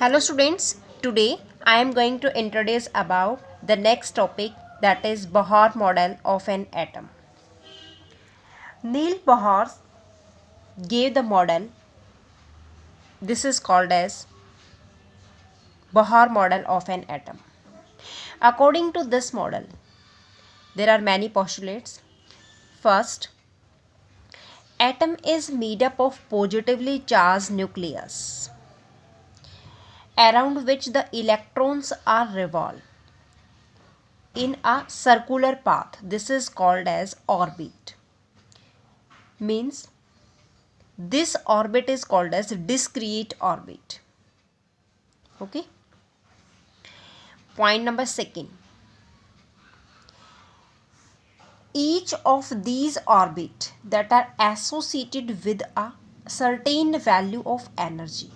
Hello students, today I am going to introduce about the next topic, that is Bohr model of an atom. Niels Bohr gave the model. This is called as Bohr model of an atom. According to this model, there are many postulates. First, atom is made up of positively charged nucleus around which the electrons are revolved in a circular path. This is called as orbit. Means this orbit is called as discrete orbit. Okay. Point number second. Each of these orbit that are associated with a certain value of energy,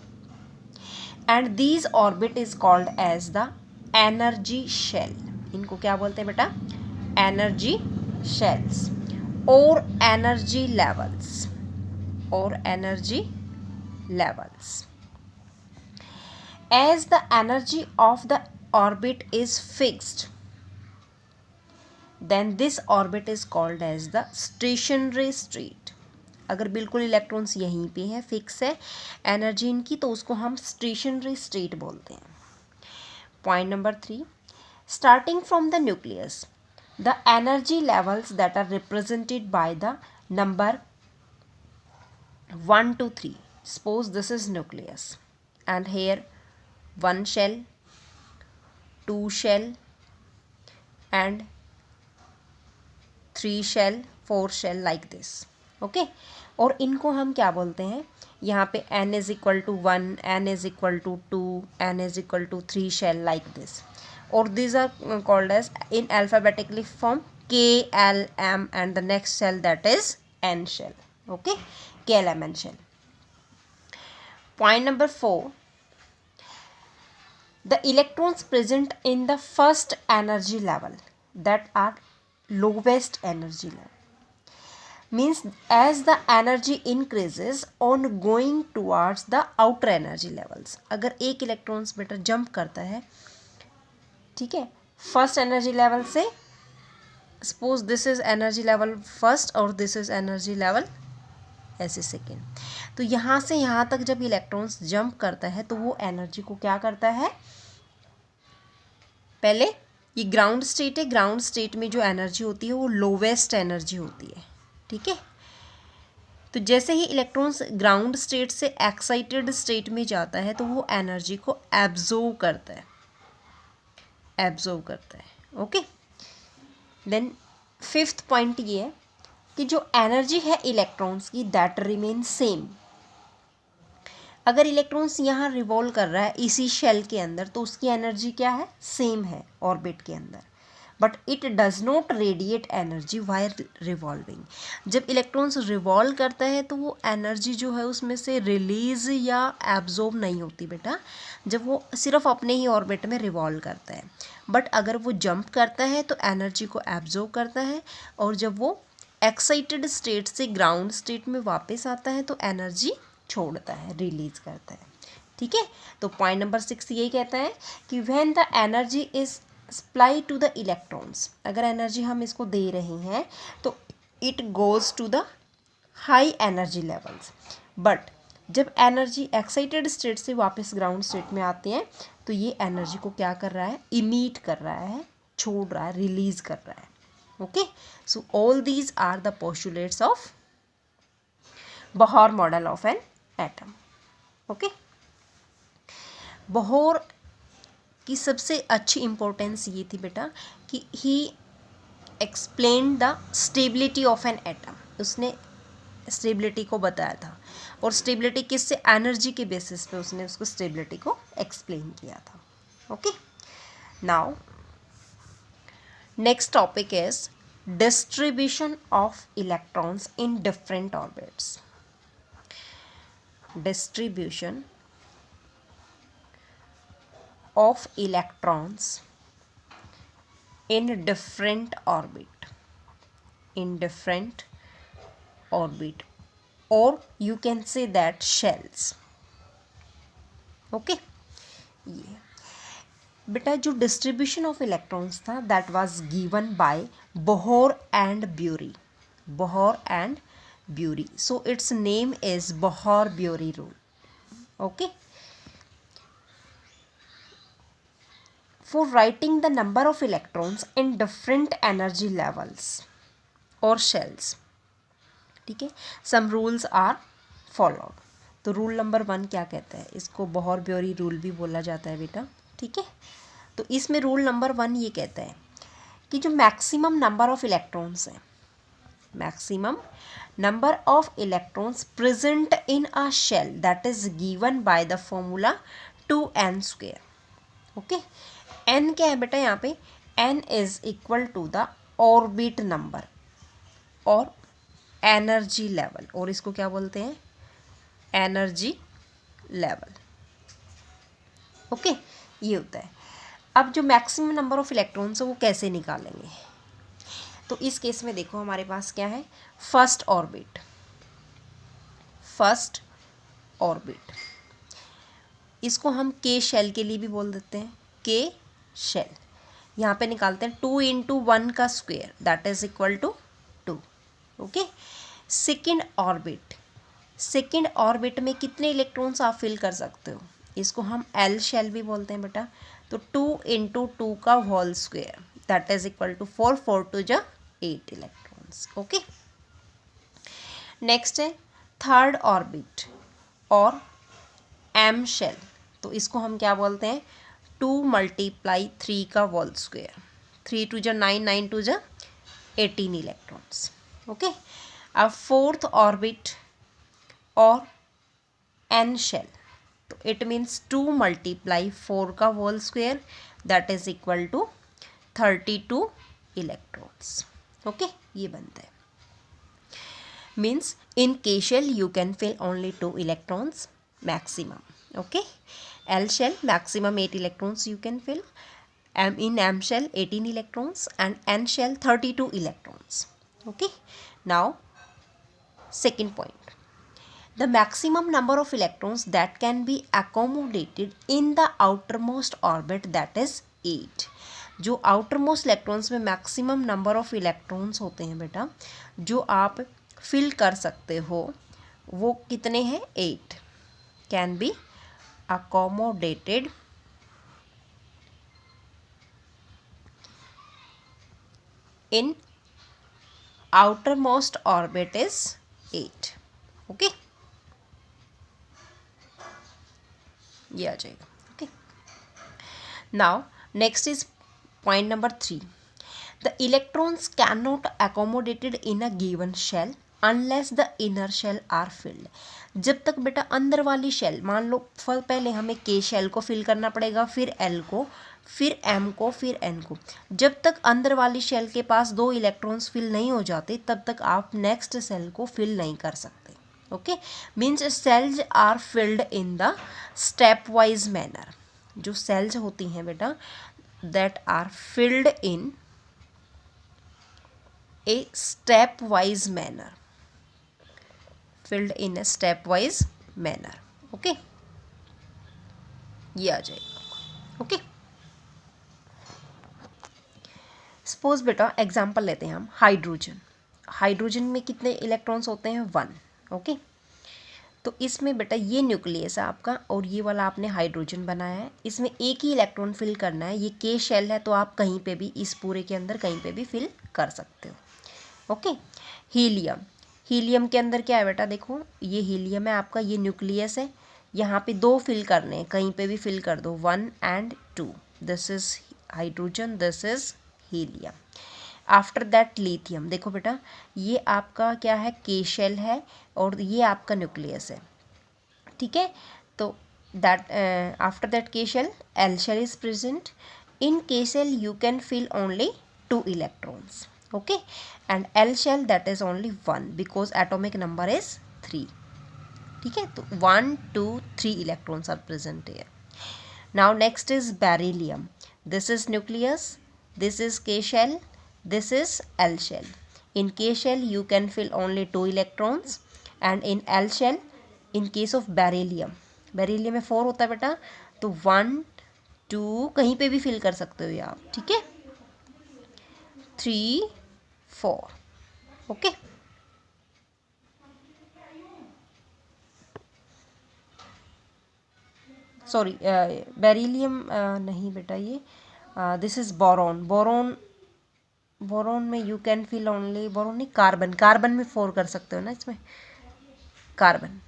and these orbit is called as the energy shell. इनको क्या बोलते हैं बेटा? Energy shells or energy levels or energy levels. As the energy of the orbit is fixed, then this orbit is called as the stationary state. अगर बिल्कुल electrons यहीं पे है, फिक्स है एनर्जी इनकी, तो उसको हम स्टेशनरी स्टेट बोलते हैं. Point number 3, starting from the nucleus, the energy levels that are represented by the number 1 to 3. Suppose this is nucleus and here 1 shell, 2 shell and 3 shell, 4 shell like this. Okay. और इनको हम क्या बोलते हैं? यहाँ पे n is equal to 1, n is equal to 2, n is equal to 3 shell like this. Or these are called as in alphabetically form K, L, M and the next shell that is n shell. Okay. K, L, M, N shell. Point number 4. The electrons present in the first energy level that are lowest energy level means as the energy increases on going towards the outer energy levels. अगर एक electrons बेटा jump करता है, ठीक है, first energy level से, suppose this is energy level first और this is energy level ऐसे सेकेंड, तो यहाँ से यहाँ तक जब इलेक्ट्रॉन्स जंप करता है तो वो एनर्जी को क्या करता है? पहले ये ग्राउंड स्टेट है, ग्राउंड स्टेट में जो एनर्जी होती है वो लोवेस्ट एनर्जी होती है. ठीक है. तो जैसे ही इलेक्ट्रॉन्स ग्राउंड स्टेट से एक्साइटेड स्टेट में जाता है तो वो एनर्जी को एब्जॉर्व करता है, ओके. देन फिफ्थ पॉइंट ये है कि जो एनर्जी है इलेक्ट्रॉन्स की दैट रिमेन सेम. अगर इलेक्ट्रॉन्स यहाँ रिवॉल्व कर रहा है इसी शेल के अंदर तो उसकी एनर्जी क्या है? सेम है ऑर्बिट के अंदर, but it does not radiate energy wire revolving. जब इलेक्ट्रॉन्स रिवॉल्व करता है तो वो एनर्जी जो है उसमें से रिलीज या एब्जॉर्ब नहीं होती बेटा, जब वो सिर्फ अपने ही ऑर्बिट में रिवॉल्व करता है. बट अगर वो जंप करता है तो एनर्जी को एब्जॉर्ब करता है, और जब वो एक्साइटेड स्टेट से ग्राउंड स्टेट में वापस आता है तो एनर्जी छोड़ता है, रिलीज करता है. ठीक है. तो पॉइंट नंबर 6 यही कहता है कि when the energy is supply to the electrons, अगर एनर्जी हम इसको दे रहे हैं तो it goes to the high energy levels. But जब एनर्जी एक्साइटेड स्टेट से वापस ग्राउंड स्टेट में आते हैं तो ये एनर्जी को क्या कर रहा है? इमीट कर रहा है, छोड़ रहा है, रिलीज कर रहा है. Okay. So all these are the postulates of Bohr model of an atom. Okay. Bohr की सबसे अच्छी इम्पोर्टेंस ये थी बेटा कि he explain the stability of an atom. उसने स्टेबिलिटी को बताया था, और स्टेबिलिटी किससे? एनर्जी के बेसिस पे उसने उसको स्टेबिलिटी को एक्सप्लेन किया था. Okay. Now next topic is distribution of electrons in different orbits. Distribution of electrons in different orbit, or you can say that shells. Okay. ये बेटा जो डिस्ट्रीब्यूशन ऑफ इलेक्ट्रॉन्स था that was given by Bohr and bury, Bohr and bury, so it's name is Bohr bury rule. Okay. For writing the number of electrons in different energy levels or shells, ठीक है, some rules are followed. तो rule number 1 क्या कहता है, इसको Bohr bury rule भी बोला जाता है बेटा. ठीक है, तो इसमें रूल नंबर 1 ये कहता है कि जो मैक्सिमम नंबर ऑफ इलेक्ट्रॉन्स है, maximum number of electrons present in a shell that is given by the formula 2n². Okay. n क्या है बेटा यहाँ पे, n is equal to the orbit number और एनर्जी लेवल, और इसको क्या बोलते हैं, एनर्जी लेवल. ओके, ये होता है. अब जो मैक्सिमम नंबर ऑफ इलेक्ट्रॉन्स है वो कैसे निकालेंगे, तो इस केस में देखो हमारे पास क्या है, फर्स्ट ऑर्बिट, फर्स्ट ऑर्बिट, इसको हम के शेल के लिए भी बोल देते हैं, के शेल. यहाँ पे निकालते हैं 2 × 1 का square that is equal to 2. Okay. Second orbit, second orbit में कितने इलेक्ट्रॉन्स आप फिल कर सकते हो, इसको हम एल शेल भी बोलते हैं बेटा. तो 2 × 2 का whole square that is equal to 4, 4 × 2 = 8 electrons. Okay. Next है थर्ड ऑर्बिट और एम शेल, तो इसको हम क्या बोलते हैं, 2 × 3 का होल स्क्वायर, 3 × 2 = 9, 9 × 2 = 18 इलेक्ट्रॉन्स. ओके. अब फोर्थ ऑर्बिट और एन शेल, तो इट मीन्स 2 × 4 का whole square that is equal to 32 electrons. Okay, ये बनता है. Means in K shell you can fill only 2 electrons maximum. Okay. L shell maximum 8 electrons you can fill. In M shell 18 electrons and N shell 32 electrons. Okay. Now second point, the maximum number of electrons that can be accommodated in the outermost orbit that is 8. जो outermost electrons में maximum number of electrons होते हैं बेटा, जो आप fill कर सकते हो, वो कितने हैं, 8 can be accommodated in outermost orbit is 8. Okay, ये आ जाएगा. Okay. Now next is point number 3. The electrons cannot accommodated in a given shell unless the inner shell are filled. जब तक बेटा अंदर वाली शेल, मान लो पहले हमें के शेल को फिल करना पड़ेगा, फिर एल को, फिर एम को, फिर एन को. जब तक अंदर वाली शेल के पास 2 इलेक्ट्रॉन्स फिल नहीं हो जाते तब तक आप नेक्स्ट सेल को फिल नहीं कर सकते. Okay. Means shells are filled in the step wise manner. जो सेल्स होती हैं बेटा that are filled in a step wise manner, filled in a stepwise manner. Okay, ये आ जाएगा. ओके. सपोज बेटा एग्जांपल लेते हैं हम, हाइड्रोजन. हाइड्रोजन में कितने इलेक्ट्रॉन्स होते हैं, 1. ओके. तो इसमें बेटा ये न्यूक्लियस है आपका और ये वाला आपने हाइड्रोजन बनाया है, इसमें एक ही इलेक्ट्रॉन फिल करना है. ये के शेल है तो आप कहीं पे भी इस पूरे के अंदर कहीं पे भी फिल कर सकते हो. ओके. हीलियम, हीलियम के अंदर क्या है बेटा, देखो ये हीलियम है आपका, ये न्यूक्लियस है, यहाँ पे 2 फिल करने हैं, कहीं पे भी फिल कर दो, 1 and 2. This is hydrogen, this is helium. After that lithium, देखो बेटा ये आपका क्या है, के शेल है और ये आपका न्यूक्लियस है. ठीक है. तो that after that K shell L shell is present. In K shell you can fill only 2 electrons. Okay, and L shell that is only 1 because atomic number is 3. ठीक है. तो 1, 2, 3 electrons are present here. Now next is beryllium. This is nucleus, this is K shell, this is L shell. In K shell you can fill only 2 electrons and in L shell in case of beryllium, beryllium में 4 होता है बेटा, तो 1, 2, कहीं पे भी fill कर सकते हो ये आप, ठीक है, 3 4, ओके। सॉरी, बेरिलियम नहीं बेटा, ये दिस इज बोरॉन। बोरॉन में you can fill only, boron नहीं, कार्बन में 4 कर सकते हो ना इसमें, कार्बन,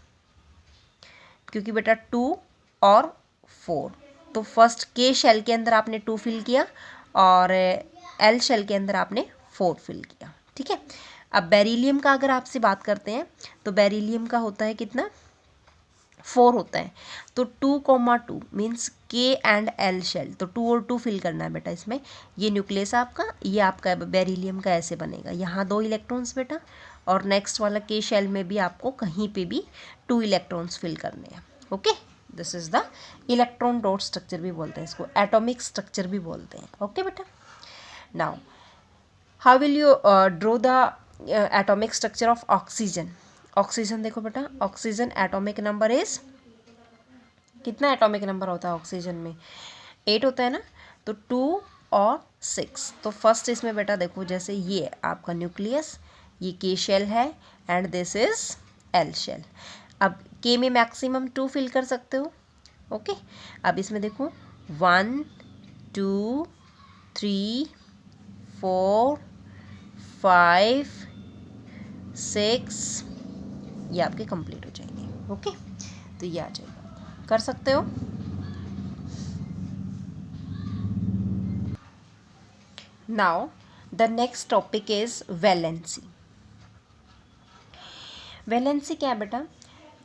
क्योंकि बेटा 2 और 4, तो फर्स्ट के शेल के अंदर आपने 2 फिल किया और एल शेल के अंदर आपने 4 फिल किया, ठीक है। अब बेरिलियम का अगर आपसे बात करते हैं तो बेरिलियम का होता है कितना, 4 होता है, तो 2,2 मीन्स के एंड एल शेल, तो 2 और 2 फिल करना है बेटा इसमें। ये न्यूक्लियस आपका, ये आपका बेरिलियम का ऐसे बनेगा, यहाँ 2 इलेक्ट्रॉन्स बेटा, और नेक्स्ट वाला के शेल में भी आपको कहीं पे भी 2 इलेक्ट्रॉन्स फिल करने हैं, okay. This is the electron dot structure भी बोलते हैं इसको, एटॉमिक स्ट्रक्चर भी बोलते हैं, ओके बेटा। Now how will you draw the atomic structure of oxygen. Oxygen देखो बेटा, ऑक्सीजन एटॉमिक नंबर इज, कितना एटॉमिक नंबर होता है ऑक्सीजन में, 8 होता है ना, तो 2 और 6, तो फर्स्ट इसमें बेटा देखो, जैसे ये आपका न्यूक्लियस, ये के शेल है and this is L shell. अब के में मैक्सिमम 2 फिल कर सकते हो, ओके। अब इसमें देखो 1 2 3 4 5 6, ये आपके कंप्लीट हो जाएंगे, ओके। तो ये आ जाएगा, कर सकते हो। Now the next topic is valency. Valency क्या है बेटा,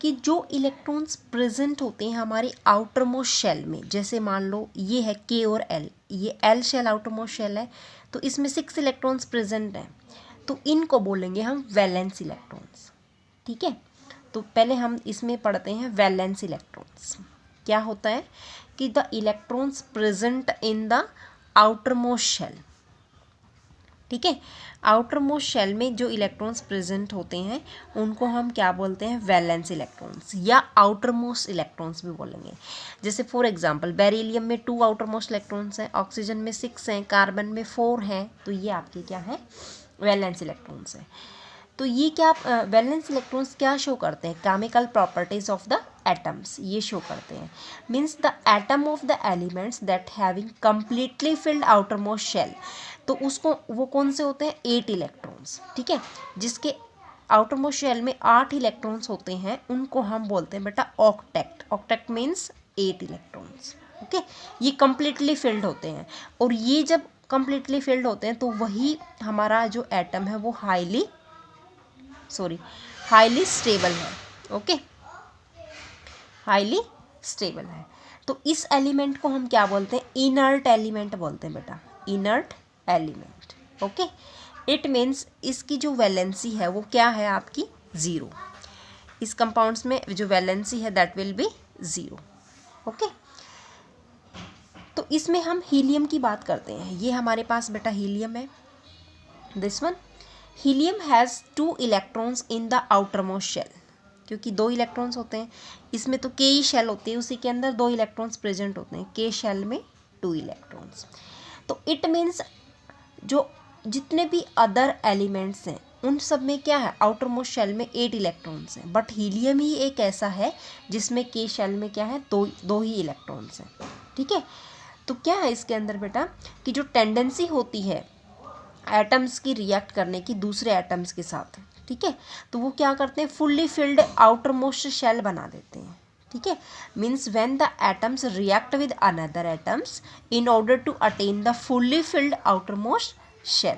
कि जो इलेक्ट्रॉन्स प्रेजेंट होते हैं हमारे आउटर मोस्ट शेल में, जैसे मान लो ये है के और एल, ये L shell outermost shell है, तो इसमें 6 इलेक्ट्रॉन्स प्रेजेंट हैं, तो इनको बोलेंगे हम वैलेंस इलेक्ट्रॉन्स, ठीक है। तो पहले हम इसमें पढ़ते हैं वैलेंस इलेक्ट्रॉन्स। क्या होता है कि the electrons present in the outermost shell, ठीक है, आउटर मोस्ट शेल में जो इलेक्ट्रॉन्स प्रेजेंट होते हैं उनको हम क्या बोलते हैं, वैलेंस इलेक्ट्रॉन्स या आउटर मोस्ट इलेक्ट्रॉन्स भी बोलेंगे। जैसे फॉर एग्जांपल बेरिलियम में 2 आउटर मोस्ट इलेक्ट्रॉन्स हैं, ऑक्सीजन में 6 हैं, कार्बन में 4 हैं, तो ये आपके क्या है, वैलेंस इलेक्ट्रॉन्स हैं। तो ये क्या वैलेंस इलेक्ट्रॉन्स क्या शो करते हैं, chemical properties of the atoms ये शो करते हैं, means the atom of the elements that having completely filled outermost shell, तो उसको वो कौन से होते हैं, 8 इलेक्ट्रॉन्स, ठीक है, जिसके आउटर मोस्ट शेल में 8 इलेक्ट्रॉन्स होते हैं, उनको हम बोलते हैं बेटा octet. Octet means 8 electrons, okay. ये कंप्लीटली फिल्ड होते हैं, और ये जब कंप्लीटली फिल्ड होते हैं तो वही हमारा जो एटम है वो हाईली स्टेबल है, ओके, हाईली स्टेबल है। तो इस एलिमेंट को हम क्या बोलते हैं, इनर्ट एलिमेंट बोलते हैं बेटा, inert element, okay. It means इसकी जो वैलेंसी है वो क्या है आपकी 0, इस कंपाउंड्स में जो वैलेंसी है दैट विल बी 0, ओके। तो इसमें हम हीलियम की बात करते हैं, ये हमारे पास बेटा हीलियम है, this one. Helium has 2 electrons in the outermost shell, क्योंकि 2 इलेक्ट्रॉन्स होते हैं इसमें, तो के ही शेल होती है, उसी के अंदर 2 इलेक्ट्रॉन्स प्रेजेंट होते हैं, के शेल में 2 इलेक्ट्रॉन्स। तो इट मीन्स जो जितने भी अदर एलिमेंट्स हैं उन सब में क्या है, आउटर मोस्ट शेल में 8 इलेक्ट्रॉन्स हैं, बट हीलियम ही एक ऐसा है जिसमें के शेल में क्या है, दो ही इलेक्ट्रॉन्स हैं, ठीक है। तो क्या है इसके अंदर बेटा, कि जो टेंडेंसी होती है एटम्स की रिएक्ट करने की दूसरे एटम्स के साथ, ठीक है, तो वो क्या करते हैं, fully filled outermost shell बना देते हैं, ठीक है। Means when the atoms react with another atoms in order to attain the fully filled outermost shell,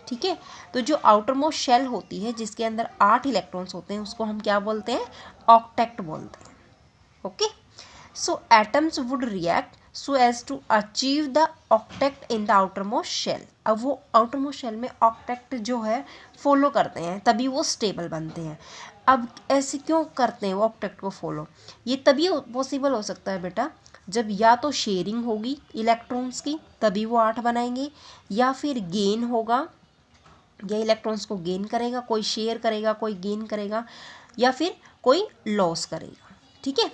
ठीक है। तो जो आउटर मोस्ट शेल होती है जिसके अंदर 8 इलेक्ट्रॉन्स होते हैं उसको हम क्या बोलते हैं, ऑक्टेट बोलते हैं, okay. So atoms would react so as to achieve the octet in the outermost shell। अब वो outermost shell में octet जो है फॉलो करते हैं तभी वो स्टेबल बनते हैं। अब ऐसे क्यों करते हैं वो octet को फॉलो, ये तभी पॉसिबल हो सकता है बेटा जब या तो शेयरिंग होगी इलेक्ट्रॉन्स की तभी वो 8 बनाएंगे, या फिर गेन होगा, या इलेक्ट्रॉन्स को गेन करेगा, कोई शेयर करेगा, कोई गेन करेगा, या फिर कोई लॉस करेगा, ठीक है।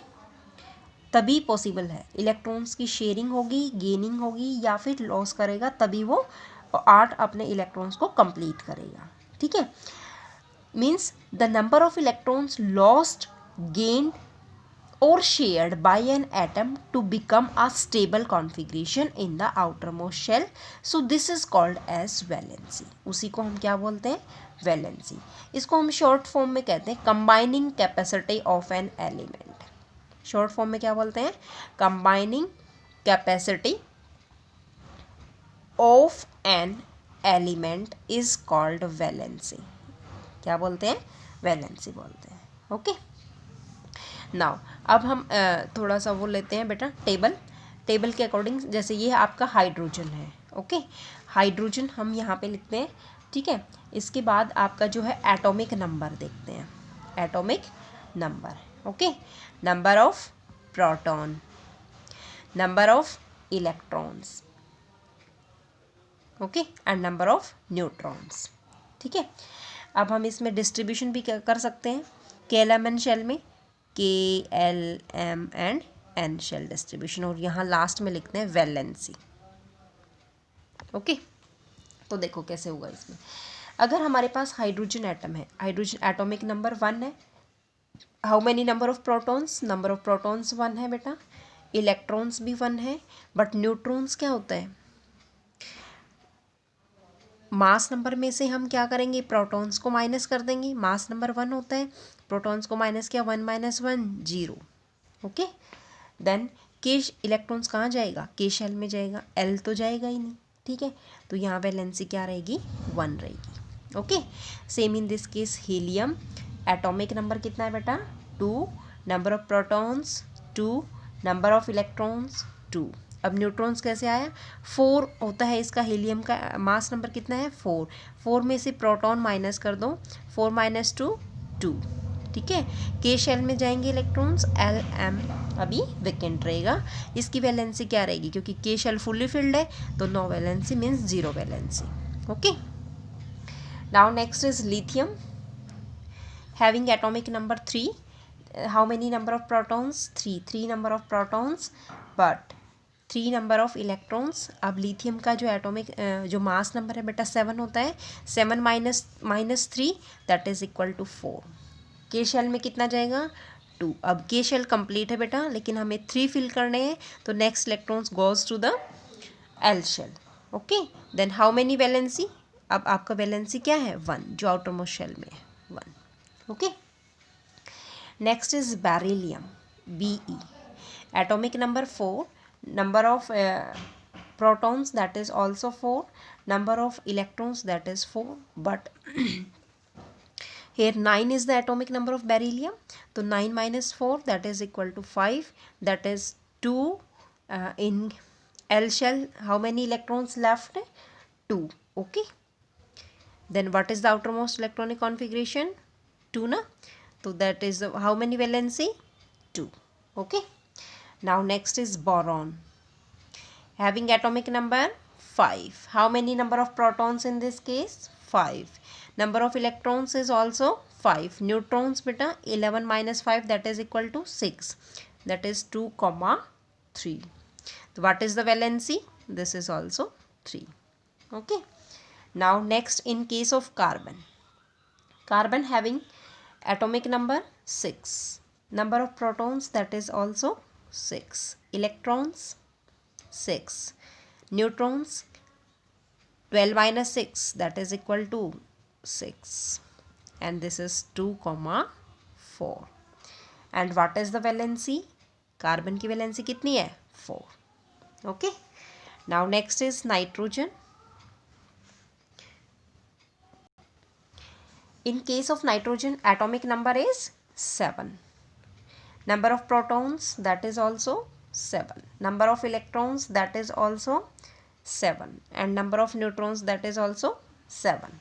तभी पॉसिबल है। इलेक्ट्रॉन्स की शेयरिंग होगी, गेनिंग होगी या फिर लॉस करेगा, तभी वो 8 अपने इलेक्ट्रॉन्स को कंप्लीट करेगा। ठीक है, means the number of electrons lost, gained or shared by an atom to become a stable configuration in the outermost shell, so this is called as valency। उसी को हम क्या बोलते हैं, वैलेंसी। इसको हम शॉर्ट फॉर्म में कहते हैं combining capacity of an element. Short form में क्या बोलते हैं, combining capacity of an element is called valency. क्या बोलते हैं, वैलेंसी बोलते हैं। ओके, नाउ अब हम थोड़ा सा वो लेते हैं बेटा, टेबल के अकॉर्डिंग। जैसे ये आपका हाइड्रोजन है, ओके, हाइड्रोजन हम यहाँ पे लिखते हैं। ठीक है, इसके बाद आपका जो है एटॉमिक नंबर देखते हैं, atomic number. Okay, number of proton, number of electrons, okay, and number of neutrons. ठीक है, अब हम इसमें डिस्ट्रीब्यूशन भी कर सकते हैं KLMN शेल में, KLM and N shell distribution, और यहाँ लास्ट में लिखते हैं वैलेंसी। ओके, तो देखो कैसे होगा इसमें। अगर हमारे पास हाइड्रोजन एटम है, हाइड्रोजन एटॉमिक नंबर 1 है, how many number of protons, number of protons 1 है बेटा, इलेक्ट्रॉन्स भी 1 है, बट न्यूट्रॉन्स क्या होता है, मास नंबर में से हम क्या करेंगे, प्रोटॉन्स को माइनस कर देंगे। मास नंबर 1 होता है, प्रोटॉन्स को माइनस किया, 1 - 1 0। ओके, देन के इलेक्ट्रॉन्स कहाँ जाएगा, के शेल में जाएगा, एल तो जाएगा ही नहीं। ठीक है, तो यहाँ वैलेंसी क्या रहेगी, 1 रहेगी। Okay, same in this case helium, atomic number कितना है बेटा, 2, number of protons 2, number of electrons 2। अब न्यूट्रॉन्स कैसे आया, 4 होता है इसका, हीलियम का मास नंबर कितना है, 4, 4 में से प्रोटॉन माइनस कर दो, 4 - 2 2। ठीक है, के शेल में जाएंगे इलेक्ट्रॉन्स, एल एम अभी वेकेंट रहेगा। इसकी वैलेंसी क्या रहेगी, क्योंकि के शेल फुल्ली फिल्ड है, तो no valency means 0 valency. Okay, now next is lithium, having atomic number 3, how many number of protons, 3 number of protons but 3 number of electrons. अब लिथियम का जो एटॉमिक जो मास नंबर है बेटा 7 होता है, 7 - 3 दैट इज इक्वल टू 4। के shell में कितना जाएगा, 2। अब के शेल कंप्लीट है बेटा, लेकिन हमें 3 फिल करने हैं, तो next electrons goes to the L shell. Okay, then how many valency, अब आपका वैलेंसी क्या है, 1, जो आउटर मोस्ट शेल में है 1। Okay, next is beryllium, BE, atomic number 4, number of protons that is also 4, number of electrons that is 4, but here 9 is the atomic number of beryllium, so 9 - 4 that is equal to 5, that is 2 in L shell. How many electrons left, 2. Okay, then what is the outermost electronic configuration, 2 na, so that is how many valency, 2. Okay, now next is boron, having atomic number 5. How many number of protons in this case, 5. Number of electrons is also 5. Neutrons beta 11 - 5 that is equal to 6, that is 2,3. So what is the valency, this is also 3. Okay, now next in case of carbon, carbon having atomic number 6, number of protons that is also 6, electrons 6, neutrons 12 - 6 that is equal to 6, and this is 2,4. and what is the valency, carbon की valency कितनी है, 4. okay, now next is nitrogen. In case of nitrogen, atomic number is 7, number of protons that is also 7, number of electrons that is also 7, and number of neutrons that is also 7.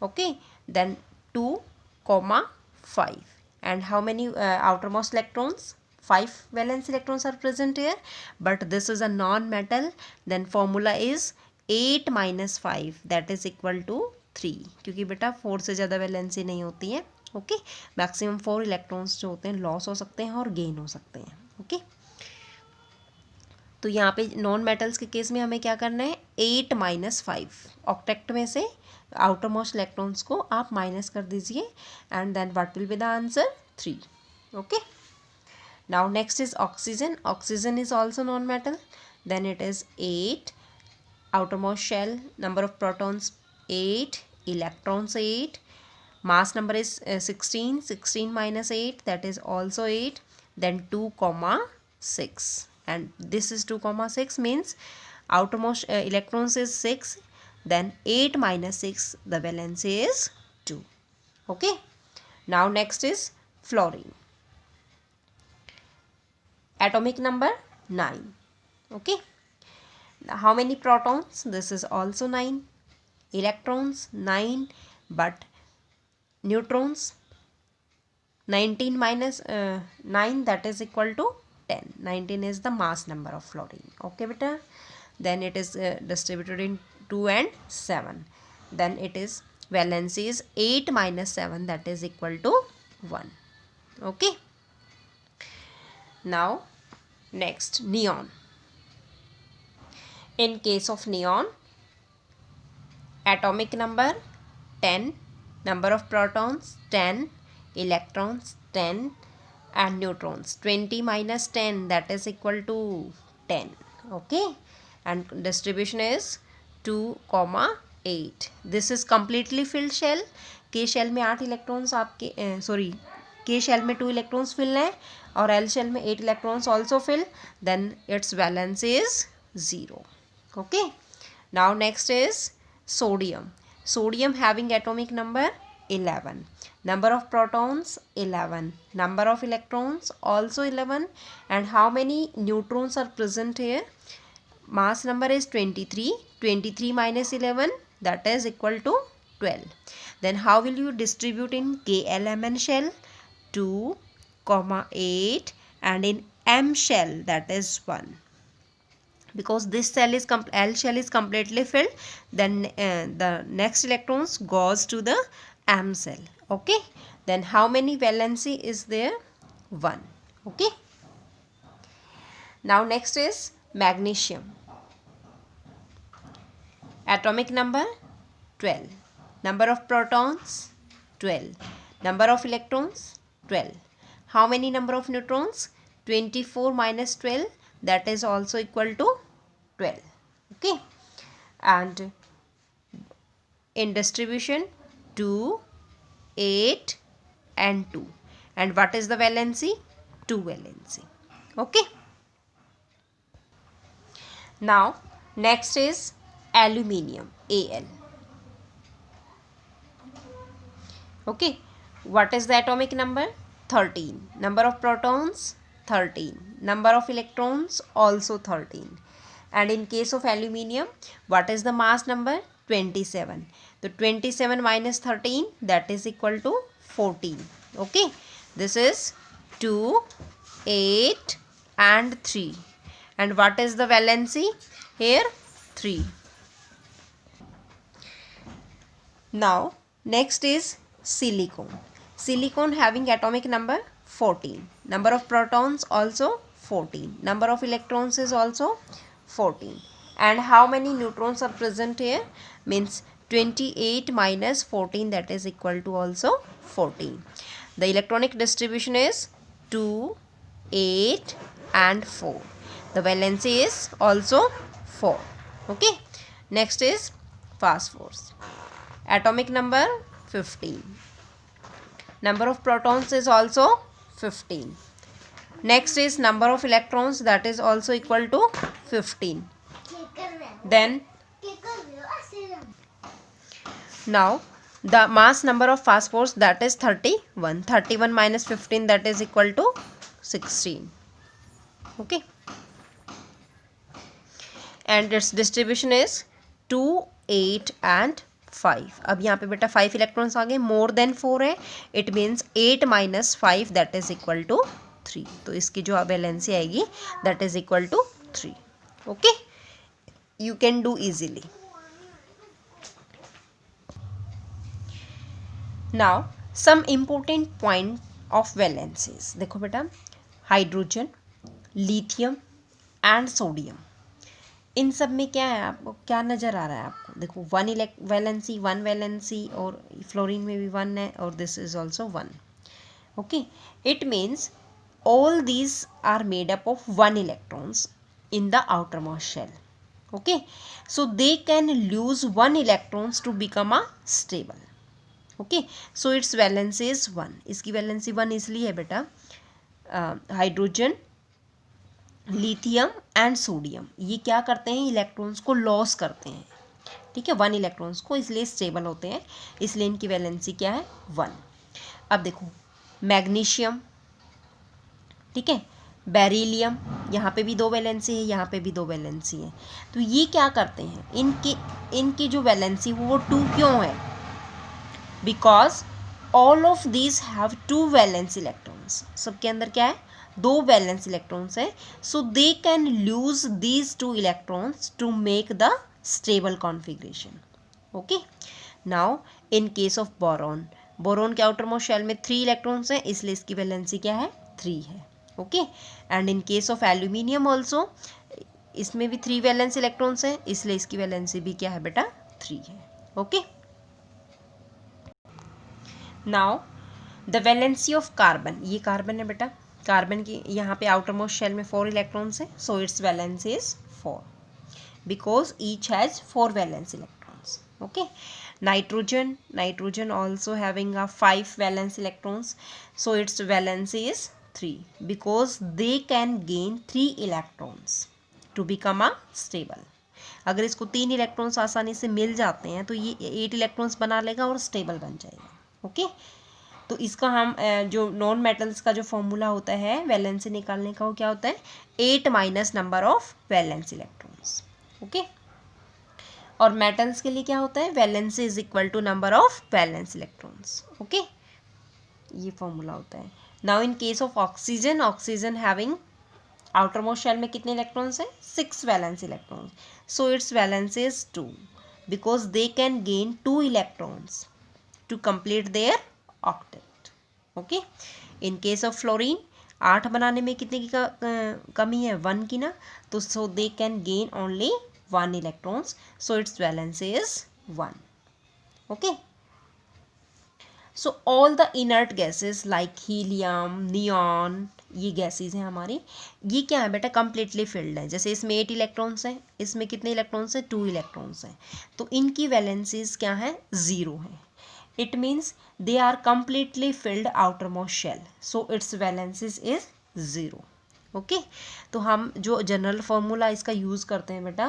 okay, then 2,5, and how many outermost electrons, 5 valence electrons are present here, but this is a non-metal, then formula is 8 - 5 that is equal to 3, क्योंकि बेटा 4 से ज़्यादा valency नहीं होती है। Okay, maximum 4 electrons जो होते हैं लॉस हो सकते हैं और गेन हो सकते हैं। ओके, तो यहाँ पे नॉन मेटल्स के केस में हमें क्या करना है, 8 - 5 ऑक्टेट में से आउटर मोस्ट इलेक्ट्रॉन्स को आप माइनस कर दीजिए and then what will be the answer, 3. Okay. Now next is oxygen. Oxygen is also non-metal. Then it is 8. Outermost shell, number of protons 8, electrons 8. Mass number is 16. 16 minus 8, that is also 8. Then 2,6. And this is 2,6 means outermost electrons is 6. Then 8 minus 6, the valence is 2. Okay. Now next is fluorine. Atomic number 9. Okay. How many protons? This is also 9. Electrons 9, but neutrons 19 minus 9, that is equal to 10. 19 is the mass number of fluorine. Okay beta. Then it is distributed in 2 and 7. Then it is valency is 8 minus 7, that is equal to 1. Okay. Now next, neon. In case of neon, atomic number 10, number of protons 10, electrons 10 and neutrons 20 minus 10, that is equal to 10. Okay, and distribution is 2,8. This is completely filled shell. K shell में 8 electrons आपके K shell में 2 electrons fill हैं और L shell में 8 electrons also fill. Then its valence is 0. Okay. Now next is sodium. Sodium having atomic number 11. Number of protons 11. Number of electrons also 11. And how many neutrons are present here? Mass number is 23. 23 minus 11, that is equal to 12. Then how will you distribute in KLMN shell? 2, 8, and in M shell, that is 1. Because this cell is L shell is completely filled, then the next electrons goes to the M cell. Okay. Then how many valency is there? 1. Okay. Now next is magnesium. Atomic number 12. Number of protons 12. Number of electrons 12. How many number of neutrons? 24 minus 12, that is also equal to 12. Okay. And in distribution 2, 8 and 2. And what is the valency? 2 valency. Okay. Now next is aluminium, Al. Okay. What is the atomic number? 13. Number of protons 13. Number of electrons also 13. And in case of aluminium, what is the mass number? 27. So 27 minus 13, that is equal to 14. Okay. This is 2, 8 and 3. And what is the valency? Here 3. Now next is silicon. Silicon having atomic number 14. Number of protons also 14. Number of electrons is also 14. And how many neutrons are present here? Means 28 minus 14, that is equal to also 14. The electronic distribution is 2, 8 and 4. The valency is also 4. Okay. Next is phosphorus. Atomic number 15. Number of protons is also 15. Next is number of electrons, that is also equal to 15. Then now the mass number of phosphorus, that is 31. 31 minus 15, that is equal to 16. Okay. And its distribution is 2, 8 and 5. अब यहाँ पे बेटा 5 electrons आ गए, more than 4 है, it means 8 minus 5, that is equal to 3. तो इसकी जो valency आएगी, that is equal to 3. Okay. You can do easily. Now some important point of valencies. देखो बेटा, हाइड्रोजन, लिथियम, एंड सोडियम, इन सब में क्या है, आपको क्या नज़र आ रहा है आपको, देखो वन वैलेंसी और फ्लोरीन में भी 1 है और this is also 1. Okay, it means all these are made up of 1 electrons in the outermost shell. Okay, so they can lose 1 electrons to become a stable. Okay, so its valency is 1. इसकी valency 1 इसलिए है बेटा, hydrogen, lithium and sodium ये क्या करते हैं, electrons को loss करते हैं. ठीक है, 1 इलेक्ट्रॉन्स को, इसलिए स्टेबल होते हैं, इसलिए इनकी वैलेंसी क्या है, 1. अब देखो मैग्नीशियम, ठीक है, बेरिलियम, यहाँ पे भी 2 वैलेंसी है, यहाँ पे भी 2 वैलेंसी है. तो ये क्या करते हैं, इनकी जो वैलेंसी वो 2 क्यों है, because all of these have 2 valence electrons. सबके अंदर क्या है, 2 वैलेंस इलेक्ट्रॉन्स है. So they can lose these 2 electrons to make the stable configuration. Okay, now in case of boron, boron के आउटरमोस्ट शेल में 3 इलेक्ट्रॉन्स हैं, इसलिए इसकी वैलेंसी क्या है, 3 है. Okay, and in case of aluminium also, इसमें भी 3 वैलेंस इलेक्ट्रॉन्स हैं, इसलिए इसकी वैलेंसी भी क्या है बेटा, 3 है. Okay, now the valency of carbon, ये कार्बन है बेटा, कार्बन की यहाँ पे आउटर मोस्ट शेल में 4 इलेक्ट्रॉन्स है, सो its valency is 4 because each has 4 valence electrons. Okay, nitrogen also having a 5 valence electrons, so its valency is 3 because they can gain 3 electrons to become a stable. अगर इसको 3 electrons आसानी से मिल जाते हैं तो ये 8 इलेक्ट्रॉन्स बना लेगा और स्टेबल बन जाएगा. ओके, तो इसका हम जो नॉन मेटल्स का जो फॉर्मूला होता है वैलेंसी निकालने का, वो क्या होता है, 8 minus number of valence electrons. Okay, और मेटल्स के लिए क्या होता है, valency is equal to number of valence electrons. Okay, ये फॉर्मूला होता है. Now in case of oxygen, oxygen having outermost shell में कितने इलेक्ट्रॉन्स हैं, 6 valence electrons. So its valency is 2 because they can gain 2 electrons to complete their octet. Okay, in case of fluorine 8 बनाने में कितने की कमी है, 1 की ना, तो so they can gain only 1 electrons, so its valency is 1. Okay, so all the inert gases like helium, neon, ये गैसेज हैं हमारी, ये क्या है बेटा, completely filled है. जैसे इसमें 8 इलेक्ट्रॉन्स हैं, इसमें कितने इलेक्ट्रॉन्स हैं, 2 इलेक्ट्रॉन्स हैं, तो इनकी वैलेंसीज क्या है, 0 है. It means they are completely filled outermost shell, so its valencies is 0. Okay, तो हम जो जनरल फॉर्मूला इसका यूज़ करते हैं बेटा,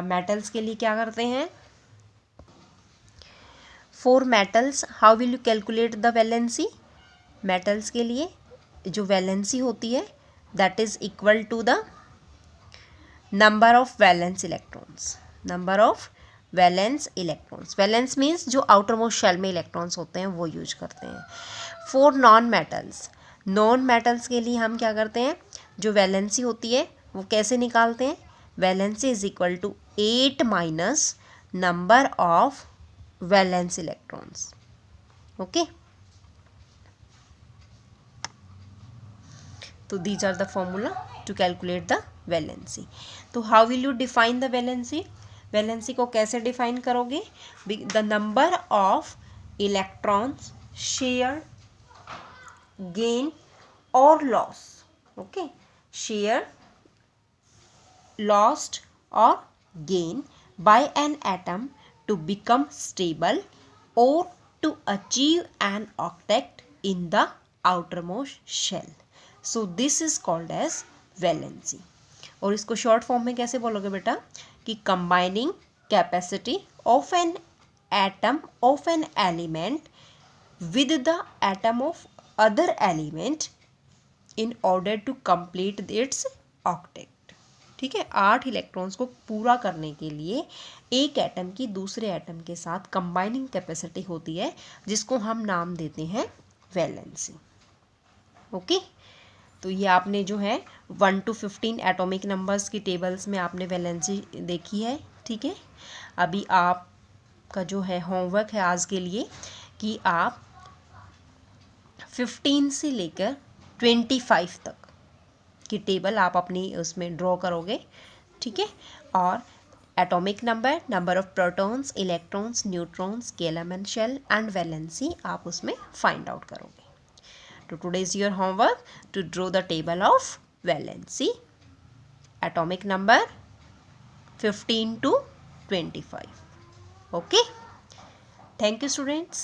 मेटल्स के लिए क्या करते हैं, for metals how will you calculate the valency. Metals के लिए जो वैलेंसी होती है that is equal to the number of valence electrons. Number of valence electrons, valence means जो आउटर मोस्ट शेल में इलेक्ट्रॉन्स होते हैं वो यूज करते हैं. For non metals, non metals के लिए हम क्या करते हैं, जो वैलेंसी होती है वो कैसे निकालते हैं, valency is equal to 8 minus number of valence electrons. Okay, तो these are the formula to calculate the valency. तो how will you define the valency, valency को कैसे डिफाइन करोगे, the number of electrons share, gain और loss. Okay, share, lost or gain by an atom to become stable or to achieve an octet in the outermost shell. So this is called as valency. और इसको short form में कैसे बोलोगे बेटा, कि combining capacity of an atom of an element with the atom of other element in order to complete its octet. ठीक है, 8 electrons को पूरा करने के लिए एक एटम की दूसरे एटम के साथ कंबाइनिंग कैपेसिटी होती है, जिसको हम नाम देते हैं वैलेंसी. ओके, तो ये आपने जो है 1 to 15 एटॉमिक नंबर्स की टेबल्स में आपने वैलेंसी देखी है. ठीक है, अभी आपका जो है होमवर्क है आज के लिए कि आप 15 से लेकर 25 तक की टेबल आप अपनी उसमें ड्रॉ करोगे, ठीक है। और atomic number, number of protons, electrons, neutrons, के एलिमेंट शेल एंड वैलेंसी आप उसमें फाइंड आउट करोगे। तो today is your homework to draw the table of valency, atomic number 15 to 25. Okay, thank you students.